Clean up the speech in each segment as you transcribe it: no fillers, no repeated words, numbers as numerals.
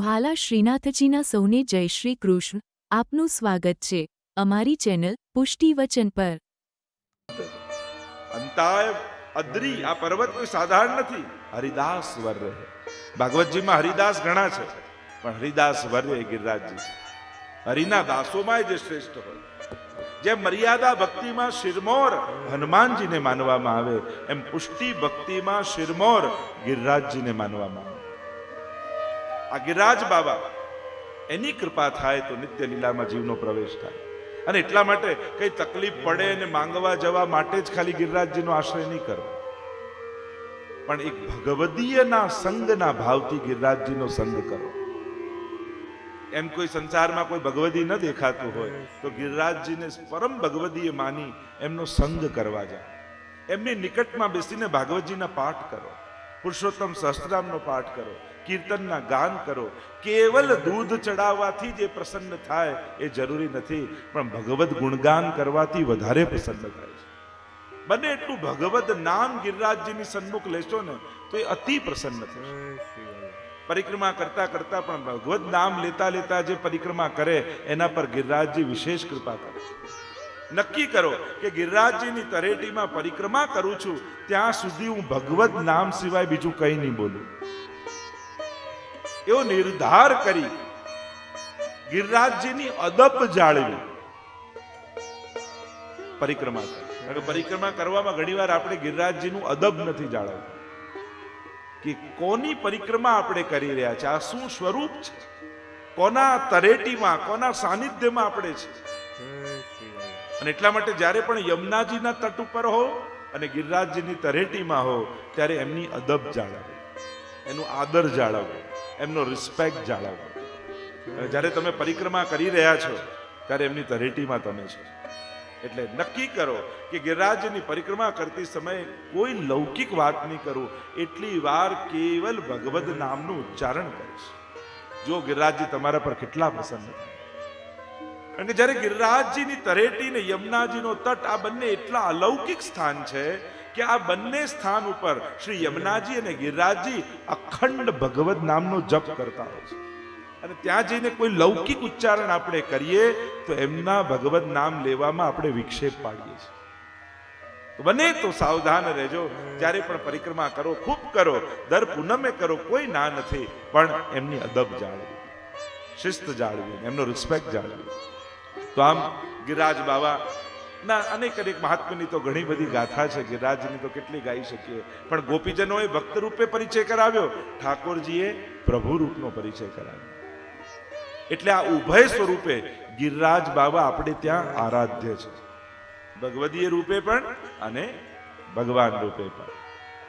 વહાલા શ્રીનાથજીના સૌને જય શ્રી કૃષ્ણ. આપનું સ્વાગત છે અમારી ચેનલ પુષ્ટિવચન પર. અંતાય અદ્રી આ પર્વત કોઈ સાધારણ નથી, હરિદાસ વર્ય. ભાગવતજીમાં હરિદાસ ઘણા છે, પણ હરિદાસ વર્ય ગિરિરાજજી છે. હરિના દાસોમાં જે શ્રેષ્ઠ હોય, જેમ મર્યાદા ભક્તિમાં શિરમોર હનુમાનજીને માનવામાં આવે, એમ પુષ્ટિ ભક્તિમાં શિરમોર ગિરિરાજજીને માનવામાં આવે. આ ગિરિરાજ બાબા, એની કૃપા થાય તો નિત્ય લીલામાં જીવનો પ્રવેશ થાય. અને એટલા માટે કઈ તકલીફ પડે અને માંગવા જવા માટે જ ખાલી ગિરિરાજજીનો આશ્રય નહીં કરો, પણ એક ભગવદીયના સંગના ભાવથી ગિરિરાજજીનો સંગ કરો. એમ કોઈ સંસારમાં કોઈ ભગવદી ન દેખાતું હોય તો ગિરિરાજજીને પરમ ભગવદીય માની એમનો સંગ કરવા જાય. એમની નિકટમાં બેસીને ભાગવતજીના પાઠ કરો, પુરુષોત્તમ સહસ્ત્રનામનો પાઠ કરો, કીર્તનના ગાન કરો. કેવલ દૂધ ચડાવવાથી જે પ્રસન્ન થાય એ જરૂરી નથી, પણ ભગવદ ગુણગાન કરવાથી વધારે પ્રસન્ન થાય છે. બને એટલું ભગવદ નામ ગિરિરાજજીની સન્મુખ લેશો ને તો એ અતિ પ્રસન્ન થશે. પરિક્રમા કરતા કરતા પણ ભગવદ નામ લેતા લેતા જે પરિક્રમા કરે એના પર ગિરિરાજજી વિશેષ કૃપા કરે છે. નક્કી કરો કે ગિરિરાજજીની તરેટીમાં પરિક્રમા કરું છું ત્યાં સુધી હું ભગવદ નામ સિવાય બીજું કંઈ નહીં બોલું. એવો નિર્ધાર કરી ગિરિરાજજીની અદબ જાળવી પરિક્રમા કરી. પરિક્રમા કરવામાં ઘણીવાર આપણે ગિરિરાજજીનું અદબ નથી જાળવતા કે કોની પરિક્રમા આપણે કરી રહ્યા છે, આ શું સ્વરૂપ છે, કોના તરેટીમાં કોના સાનિધ્યમાં આપણે છે. અને એટલા માટે જ્યારે પણ યમુનાજીના તટ ઉપર હો અને ગિરિરાજજીની તરેટીમાં હો ત્યારે એમની અદબ જાળવો, એનું આદર જાળવો, એમનો રિસ્પેક્ટ જાળવો. જ્યારે તમે પરિક્રમા કરી રહ્યા છો ત્યારે એમની તરેટીમાં તમે છો. એટલે નક્કી કરો કે ગિરિરાજની પરિક્રમા કરતી સમયે કોઈ લૌકિક વાત નહીં કરું, એટલી વાર કેવલ ભગવદ નામનું ઉચ્ચારણ કરીશ. જો ગિરિરાજજી તમારા પર કેટલા પ્રસન્ન થાય. કારણ કે જ્યારે ગિરિરાજજીની તરેટી ને યમુનાજીનો તટ આ બંને એટલા અલૌકિક સ્થાન છે કે આ બંને સ્થાન ઉપર શ્રી યમુનાજી અને ગિરિરાજજી અખંડ ભગવદ નામનો જપ કરતા હોય છે. અને ત્યાં જઈને કોઈ લૌકિક ઉચ્ચારણ આપણે કરીએ તો એમના ભગવદ નામ લેવામાં આપણે વિક્ષેપ પાડીએ છીએ. તો બને તો સાવધાન રહેજો. જ્યારે પણ પરિક્રમા કરો, ખૂબ કરો, દર પૂનમે કરો, કોઈ ના નથી, પણ એમની અદબ જાળવી, શિસ્ત જાળવી, એમનો રિસ્પેક્ટ જાળવી. તો આમ ગિરિરાજ બાબા ના અનેક અનેક મહાત્મ્યની તો ઘણી બધી ગાથા છે. ગિરિરાજની તો કેટલી ગાઈ શકીએ, પણ ગોપીજનોએ ભક્ત રૂપે પરિચય કરાવ્યો, ઠાકોરજીએ પ્રભુ રૂપનો પરિચય કરાવ્યો. એટલે આ ઉભય સ્વરૂપે ગિરિરાજ બાબા આપણે ત્યાં આરાધ્ય છે, ભગવદીય રૂપે પણ અને ભગવાન રૂપે પણ.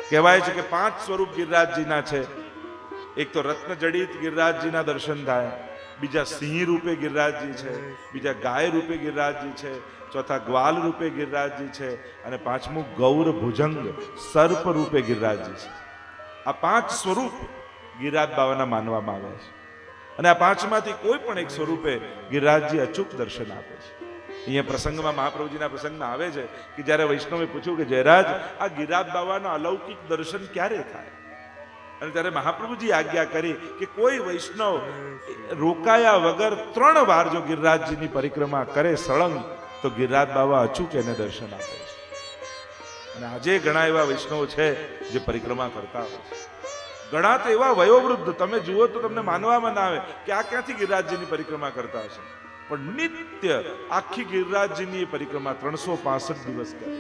કહેવાય છે કે 5 સ્વરૂપ ગિરિરાજજીના છે. એક તો રત્નજડિત ગિરિરાજજીના દર્શન થાય, બીજા સિંહ રૂપે ગિરિરાજજી છે, બીજા ગાય રૂપે ગિરિરાજજી છે, ચોથા ગ્વાલ રૂપે ગિરિરાજજી છે, અને પાંચમું ગૌર ભુજંગ સર્પ રૂપે ગિરિરાજજી છે. આ 5 સ્વરૂપ ગિરિરાજ બાબાના માનવામાં આવે છે. અને આ 5માંથી કોઈ પણ એક સ્વરૂપે ગિરિરાજજી અચૂક દર્શન આપે છે. અહીંયા પ્રસંગમાં મહાપ્રભુજીના પ્રસંગમાં આવે છે કે જ્યારે વૈષ્ણવે પૂછ્યું કે જયરાજ આ ગિરિરાજ બાબાના અલૌકિક દર્શન ક્યારે થાય, અને ત્યારે મહાપ્રભુજી આજ્ઞા કરી કે કોઈ વૈષ્ણવ રોકાયા વગર 3 વાર જો ગિરિરાજજીની પરિક્રમા કરે સળંગ તો ગિરિરાજ બાબા અચૂક એને દર્શન આપે છે. અને આજે ઘણા એવા વૈષ્ણવો છે જે પરિક્રમા કરતા હોય છે. ઘણા તો એવા વયોવૃદ્ધ તમે જુઓ તો તમને માનવામાં ના આવે કે આ ક્યાંથી ગિરિરાજજીની પરિક્રમા કરતા હશે, પણ નિત્ય આખી ગિરિરાજજીની પરિક્રમા 365 દિવસ કરે.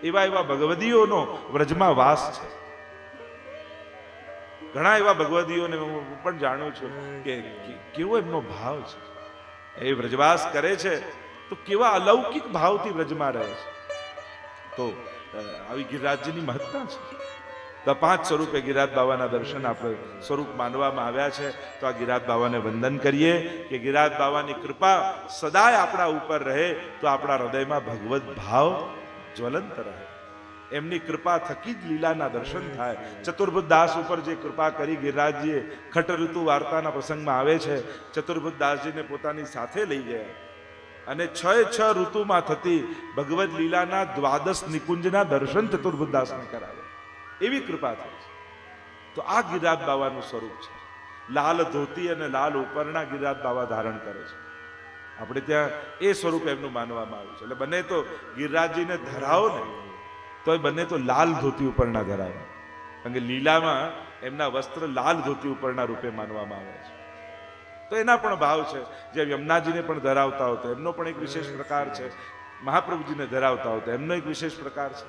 એવા એવા ભગવદીઓનો વ્રજમાં વાસ છે. ઘણા એવા ભગવદીઓને હું પણ જાણું છું કે કેવો એમનો ભાવ છે. એ વ્રજવાસ કરે છે તો કેવા અલૌકિક ભાવથી વ્રજમાં રહે છે. તો આવી ગિરિરાજજીની મહત્તા છે. તો 5 સ્વરૂપે ગિરિરાજ બાબાના દર્શન આપણે સ્વરૂપ માનવામાં આવ્યા છે. તો આ ગિરિરાજ બાબાને વંદન કરીએ કે ગિરિરાજ બાબાની કૃપા સદાય આપણા ઉપર રહે, તો આપણા હૃદયમાં ભગવદ ભાવ જ્વલંત રહે. એમની કૃપા થકી જ લીલાના દર્શન થાય. ચતુર્ભુજ દાસ ઉપર જે કૃપા કરી ગિરિરાજજીએ, ખટ ઋતુ વાર્તાના પ્રસંગમાં આવે છે, ચતુર્ભુજ દાસજીને પોતાની સાથે લઈ ગયા અને 6 ઋતુમાં થતી ભગવદ લીલાના 12 નિકુંજના દર્શન ચતુર્ભુજ દાસને કરાવે. એવી કૃપા થઈ છે. તો આ ગિરિરાજ બાબાનું સ્વરૂપ છે. લાલ ધોતી અને લાલ ઉપરના ગિરિરાજ બાબા ધારણ કરે છે. આપણે ત્યાં એ સ્વરૂપ એમનું માનવામાં આવ્યું છે. એટલે બંને તો ગિરિરાજજીને ધરાવો ને તોય બંને તો લાલ ધોતી ઉપરના ધરાવે, કારણ કે લીલામાં એમના વસ્ત્ર લાલ ધોતી ઉપરના રૂપે માનવામાં આવે છે. તો એના પણ ભાવ છે. જે યમુનાજીને પણ ધરાવતા હોય તો એમનો પણ એક વિશેષ પ્રકાર છે, મહાપ્રભુજીને ધરાવતા હોય તો એમનો એક વિશેષ પ્રકાર છે.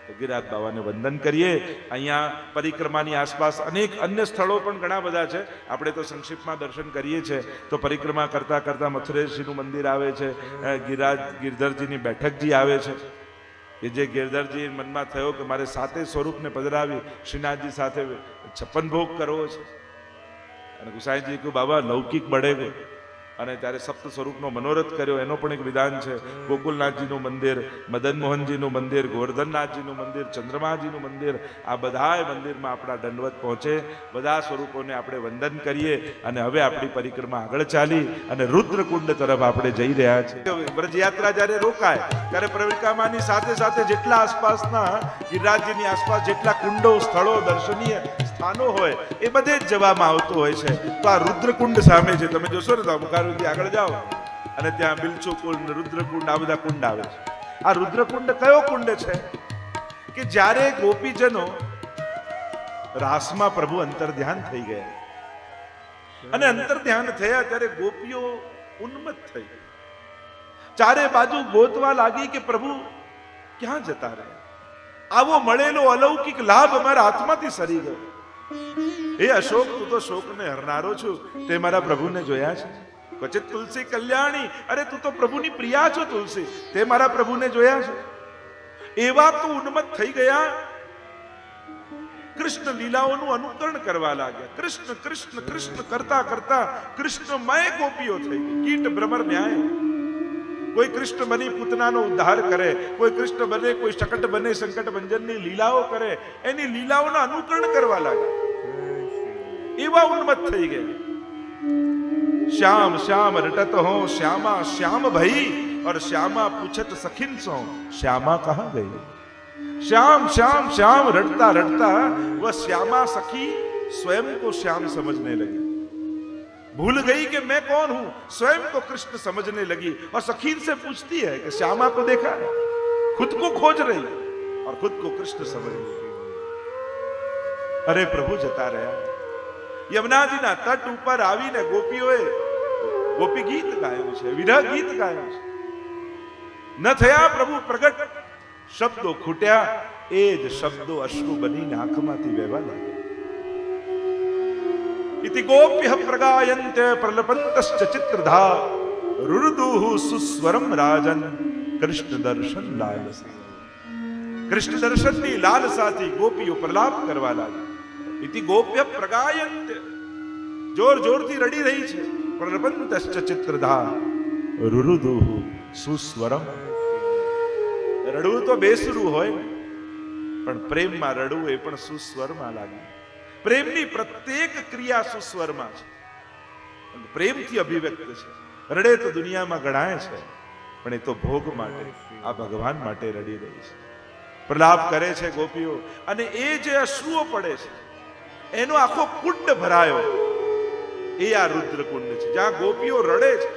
તો ગિરિરાજ બાબાને વંદન કરીએ. અહીંયા પરિક્રમાની આસપાસ અનેક અન્ય સ્થળો પણ ઘણા બધા છે. આપણે તો સંક્ષિપ્તમાં દર્શન કરીએ છીએ. તો પરિક્રમા કરતા કરતા મથુરેશજીનું મંદિર આવે છે, ગિરધરજીની બેઠકજી આવે છે, કે જે ગિરધરજી મનમાં થયો કે મારે સાતે સ્વરૂપને પધરાવી શ્રીનાથજી સાથે 56 ભોગ કરવો છે. અને ગુસાઈજી કહ્યું બાબા લૌકિક બળે, અને ત્યારે સપ્ત સ્વરૂપનો મનોરથ કર્યો. એનો પણ એક વિધાન છે. ગોકુલનાથજીનું મંદિર, મદન મોહનજીનું મંદિર, ગોવર્ધનનાથજીનું મંદિર, ચંદ્રમાજીનું મંદિર, આ બધાય મંદિરમાં આપણા દંડવત પહોંચે. બધા સ્વરૂપોને આપણે વંદન કરીએ અને હવે આપણી પરિક્રમા આગળ ચાલી અને રુદ્રકુંડ તરફ આપણે જઈ રહ્યા છીએ. વ્રજયાત્રા જ્યારે રોકાય ત્યારે પરિક્રમાની સાથે સાથે જેટલા આસપાસના ગિરિરાજજીની આસપાસ જેટલા કુંડો, સ્થળો, દર્શનીય સ્થાનો હોય એ બધે જ જવામાં આવતું હોય છે. તો આ રુદ્રકુંડ સામે છે, તમે જોશો ને તો અમુકારુથી આગળ જાઓ અને ત્યાં બિલચો કુંડ, રુદ્રકુંડ, આ બધા કુંડ આવે છે. આ રુદ્રકુંડ કયો કુંડ છે? કે જ્યારે ગોપીજનો રાસમાં પ્રભુ અંતર ધ્યાન થઈ ગયા અને અંતર ધ્યાન થયા ત્યારે ગોપીઓ ઉન્મત્ત થઈ, ચારે બાજુ ગોતવા લાગી કે પ્રભુ ક્યાં જતા રહ્યા? આવો મળેલો અલૌકિક લાભ અમારા હાથમાંથી સરી ગયો. એ અશોક, તું તો શોકને હરનારો છું, તે મારા પ્રભુને જોયા છે? ક્વચિત તુલસી કલ્યાણી, અરે તું તો પ્રભુની પ્રિયા છો તુલસી, તે મારા પ્રભુને જોયા છે? એવા તો ઉન્મત્ત થઈ ગયા, કૃષ્ણ લીલાઓનું અનુકરણ કરવા લાગ્યા. કૃષ્ણ કૃષ્ણ કૃષ્ણ કરતા કરતા કૃષ્ણમય ગોપીઓ થઈ ગઈ. કીટ ભ્રમર ન્યાય, કોઈ કૃષ્ણ બની પૂતનાનો ઉદ્ધાર કરે, કોઈ કૃષ્ણ બને, કોઈ શકટ બને, સંકટ ભંજનની લીલાઓ કરે, એની લીલાઓનું અનુકરણ કરવા લાગ્યા. એવા ઉન્મત્ત થઈ ગયા. श्याम श्याम रटत हो श्यामा श्याम भई, और श्यामा पूछत सखिन सो श्यामा कहाँ गई? श्याम श्याम श्याम रटता रटता वह श्यामा सखी स्वयं को श्याम समझने लगी. भूल गई कि मैं कौन हूं, स्वयं को कृष्ण समझने लगी और सखीन से पूछती है कि श्यामा को देखा है? खुद को खोज रही और खुद को कृष्ण समझ रही. अरे प्रभु जता રહ્યા. યમુનાજીના તટ ઉપર આવીને ગોપીઓએ ગોપી ગીત ગાયું છે, વિરહ ગીત ગાયું છે. ન થયા પ્રભુ પ્રગટ, શબ્દો ખૂટ્યા, એ જ શબ્દો અશ્રુ બનીને આંખમાંથી વહેવા લાગ્યા. ઇતિ ગોપ્યઃ પ્રગાયન્તે પ્રલપંતશ્ચ ચિત્રધા રુરુદુઃ સુસ્વરમ રાજન કૃષ્ણ દર્શન લાલસા. કૃષ્ણ દર્શનની લાલસાથી ગોપીઓ પ્રલાપ કરવા લાગી. ઇતિ ગોપ્ય પ્રગાયંત, જોર જોરથી રડી રહી છે. પ્રલપંતશ્ચ ચિત્રધા રુરુદુઃ સુસ્વરમ. રડવું તો બેસરું હોય ને, પણ પ્રેમમાં રડવું એ પણ સુસ્વરમાં લાગે. પ્રેમની પ્રત્યેક ક્રિયા સુસ્વરમાં છે, પ્રેમથી અભિવ્યક્ત છે. રડે તો દુનિયામાં ગણાય છે, પણ એ તો ભોગ માટે, આ ભગવાન માટે રડી રહી છે. પ્રલાપ કરે છે ગોપીઓ, અને એ જે અશ્રુઓ પડે છે એનો આખો કુંડ ભરાયો, એ આ રુદ્રકુંડ છે, જ્યાં ગોપીઓ રડે છે.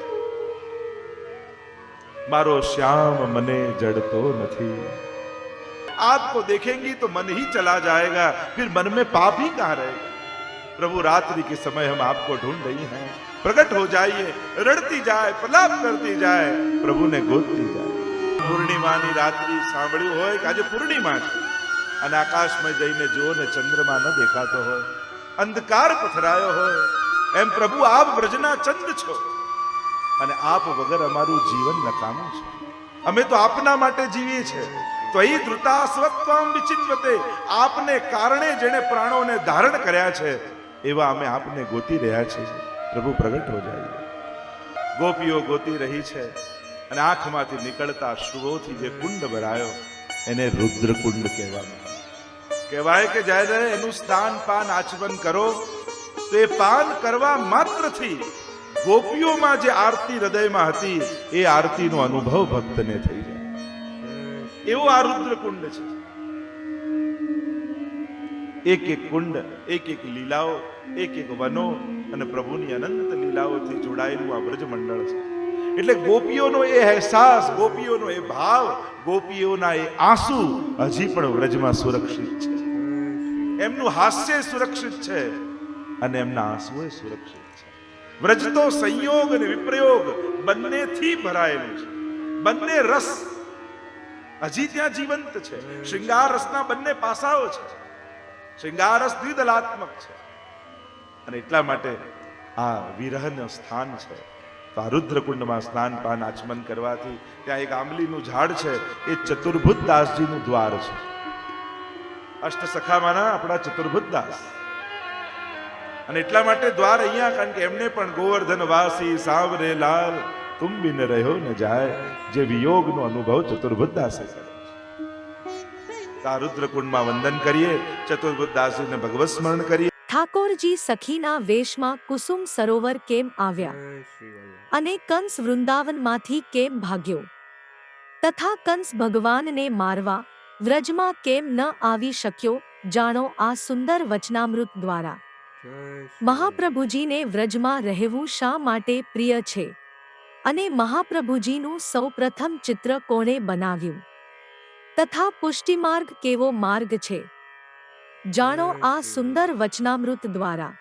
મારો શ્યામ મને જડતો નથી, आपको देखेंगी तो मन ही चला जाएगा, फिर मन में पाप ही कहां रहेगा. प्रभु रात्रि के समय हम आपको ढूंढ रही हैं, प्रकट हो जाइए. रड़ती जाए, प्रलाप करती जाए, प्रभु ने गोदती जाए. પૂર્ણિમાની રાત્રિ સાંભળ્યું હોય કે આજે પૂર્ણિમા છે અને આકાશમાં જઈને જુઓ ને ચંદ્રમા ન દેખાતો હોય, અંધકાર પથરાયો હોય, એમ પ્રભુ આપ વ્રજના ચંદ છો અને આપ વગર અમારું જીવન નકામું છે. અમે તો આપના માટે જીવીએ છીએ. તો એ ધૃતા સ્વત્વમ વિચિન્વતે, આપને કારણે જેણે પ્રાણોને ધારણ કર્યા છે એવા અમે આપને ગોતી રહ્યા છીએ. પ્રભુ પ્રગટ હો જાય. ગોપીઓ ગોતી રહી છે અને આંખમાંથી નીકળતા અશ્રુઓથી જે કુંડ ભરાયો એને રુદ્રકુંડ કહેવામાં આવે. કહેવાય કે જ્યારે એનું સ્નાન પાન આચમન કરો તો એ પાન કરવા માત્રથી ગોપીઓમાં જે આરતી હૃદયમાં હતી એ આરતીનો અનુભવ ભક્તને થઈ જાય. એવો આ રુદ્રકુંડ છે. એક એક કુંડ, એક એક લીલાઓ, એક એક વનો અને પ્રભુની અનંત લીલાઓથી જોડાયેલું આ બ્રજ મંડળ છે. એટલે ગોપીઓનો એ અહેસાસ, ગોપીઓનો એ ભાવ, ગોપીઓના એ આંસુ હજી પણ વ્રજમાં સુરક્ષિત છે. એમનું હાસ્ય સુરક્ષિત છે અને એમના આંસુ સુરક્ષિત છે. વ્રજ તો સંયોગ અને વિપ્રયોગ બંનેથી ભરાયેલું છે. બંને રસ હજી ત્યાં જીવંત છે. શૃંગાર રસના બંને પાસાઓ છે. શૃંગાર રસ દ્વિદલાત્મક છે અને એટલા માટે આ વિરહનું સ્થાન છે. તો આ રુદ્રકુંડમાં સ્નાન પાન આચમન કરવાથી ત્યાં એક આંબલીનું ઝાડ છે, એ ચતુર્ભુજ દાસજીનું દ્વાર છે. અષ્ટસખામાંના આપણા ચતુર્ભુજ દાસ. અને એટલા માટે દ્વાર અહીંયા, કારણ કે એમને પણ ગોવર્ધન વાસી સાવરે લાલ તુમ બિન રહ્યો ન જાય, જે વિયોગનો અનુભવ ચતુર્ભુજ દાસે કર્યો. આ રુદ્રકુંડમાં વંદન કરીએ, ચતુર્ભુજ દાસજીને ભગવત સ્મરણ કરીએ. ઠાકોરજી સખીના વેશમાં કુસુમ સરોવર કેમ આવ્યા અને કંસ વૃંદાવનમાંથી કેમ ભાગ્યો, તથા કંસ ભગવાનને મારવા વ્રજમાં કેમ ન આવી શક્યો, જાણો આ સુંદર વચનામૃત દ્વારા. મહાપ્રભુજીને વ્રજમાં રહેવું શા માટે પ્રિય છે અને મહાપ્રભુજીનું સૌપ્રથમ ચિત્ર કોણે બનાવ્યું, તથા પુષ્ટિમાર્ગ કેવો માર્ગ છે, જાણો આ સુંદર વચનામૃત દ્વારા.